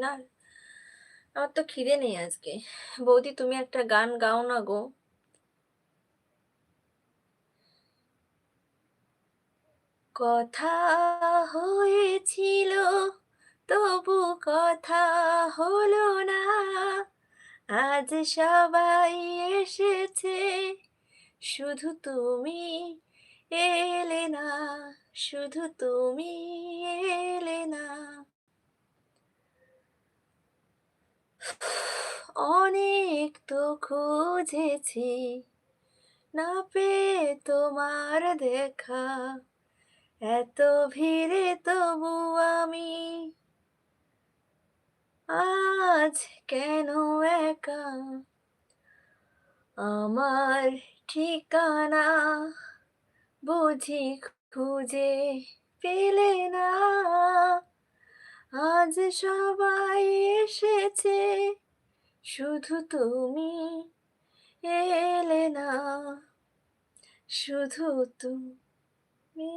না, আমার তো খিদে নেই আজকে। বৌদি তুমি একটা গান গাও না গো। কথা হয়েছিল তবু কথা হলো না। আজ সবাই এসেছে শুধু তুমি এলে না, শুধু তুমি এলে না। অনেক তো খুঁজেছি না পেয়ে তোমার দেখা, এত ভিড়ে তবু আমি আজ কেন একা। আমার ঠিকানা বুঝি খুঁজে পেলে না। আজ সবাই এসেছে শুধু তুমি এলে না, শুধু তুমি